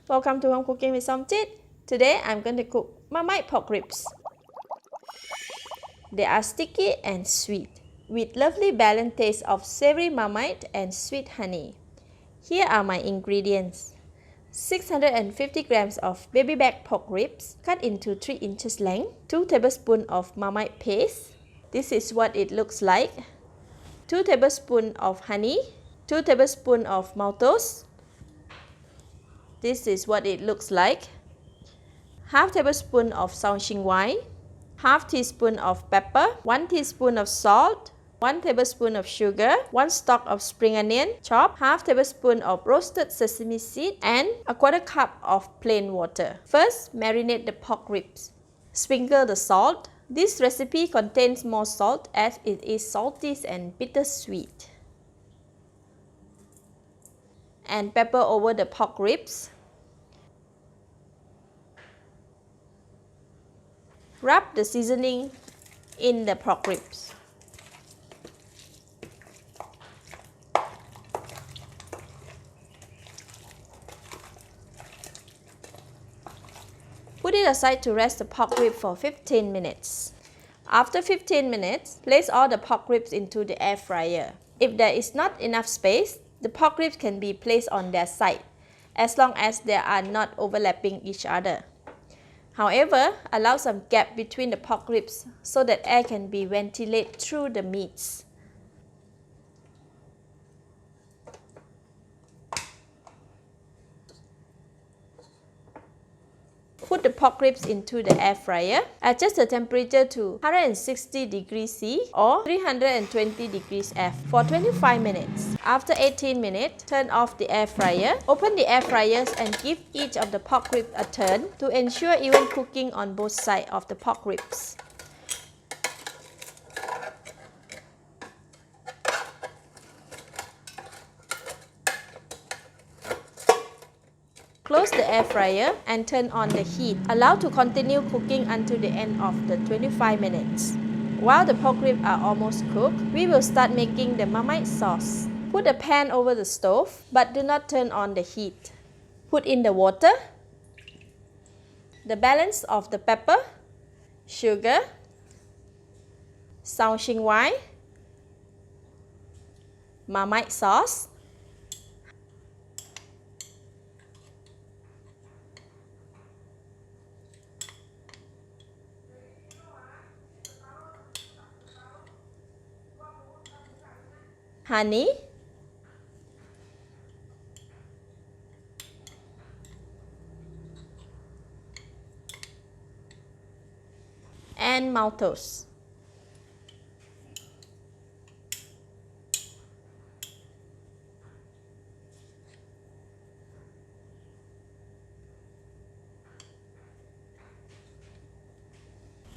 Welcome to Home Cooking with Somjit. Today I'm going to cook Marmite pork ribs. They are sticky and sweet, with lovely balanced taste of savory Marmite and sweet honey. Here are my ingredients. 650 grams of baby back pork ribs cut into 3 inches length, 2 tablespoons of Marmite paste. This is what it looks like. 2 tablespoons of honey, 2 tablespoons of maltose. This is what it looks like. Half tablespoon of Shaoxing, half teaspoon of pepper, 1 teaspoon of salt, 1 tablespoon of sugar, 1 stalk of spring onion chopped, half tablespoon of roasted sesame seed, and a 1/4 cup of plain water. First, marinate the pork ribs. Sprinkle the salt. This recipe contains more salt as it is salty and bittersweet. And pepper over the pork ribs. Rub the seasoning in the pork ribs. Put it aside to rest the pork rib for 15 minutes. After 15 minutes, place all the pork ribs into the air fryer. If there is not enough space, the pork ribs can be placed on their side, as long as they are not overlapping each other. However, allow some gap between the pork ribs so that air can be ventilated through the meats. Put the pork ribs into the air fryer. Adjust the temperature to 160 degrees C or 320 degrees F for 25 minutes. After 18 minutes, turn off the air fryer. Open the air fryers and give each of the pork ribs a turn to ensure even cooking on both sides of the pork ribs. Close the air fryer and turn on the heat. Allow to continue cooking until the end of the 25 minutes. While the pork ribs are almost cooked, we will start making the Marmite sauce. Put a pan over the stove, but do not turn on the heat. Put in the water, the balance of the pepper, sugar, Shaoxing, Marmite sauce, honey, and maltose.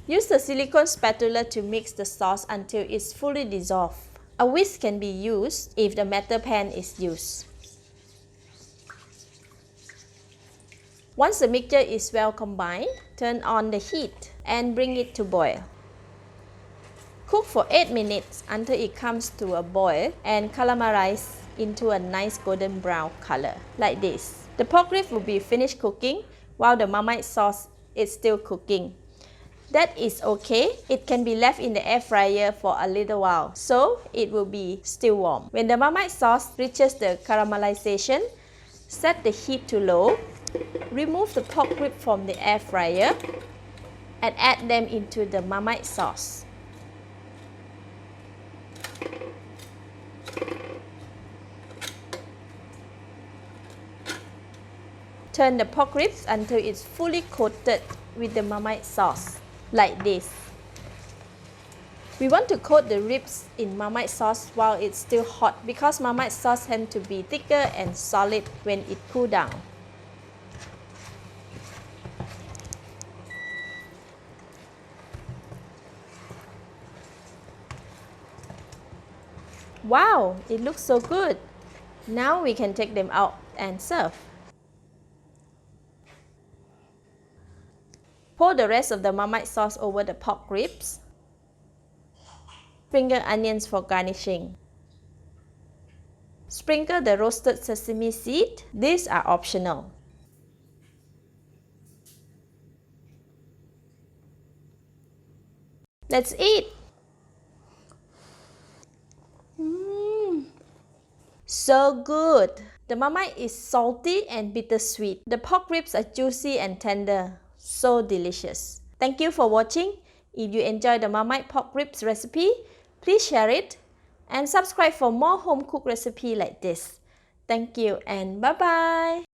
Use the silicone spatula to mix the sauce until it's fully dissolved. A whisk can be used if the metal pan is used. Once the mixture is well combined, turn on the heat and bring it to boil. Cook for 8 minutes until it comes to a boil and caramelize into a nice golden brown color, like this. The pork rib will be finished cooking while the Marmite sauce is still cooking. That is okay. It can be left in the air fryer for a little while, so it will be still warm. When the Marmite sauce reaches the caramelization, set the heat to low. Remove the pork rib from the air fryer and add them into the Marmite sauce. Turn the pork ribs until it's fully coated with the Marmite sauce, like this. We want to coat the ribs in Marmite sauce while it's still hot because Marmite sauce tends to be thicker and solid when it cools down. Wow, it looks so good! Now we can take them out and serve. Pour the rest of the Marmite sauce over the pork ribs. Sprinkle onions for garnishing. Sprinkle the roasted sesame seed. These are optional. Let's eat! So good! The Marmite is salty and bittersweet. The pork ribs are juicy and tender. So delicious. Thank you for watching. If you enjoyed the Marmite pork ribs recipe, please share it and subscribe for more home cooked recipe like this. Thank you and bye-bye!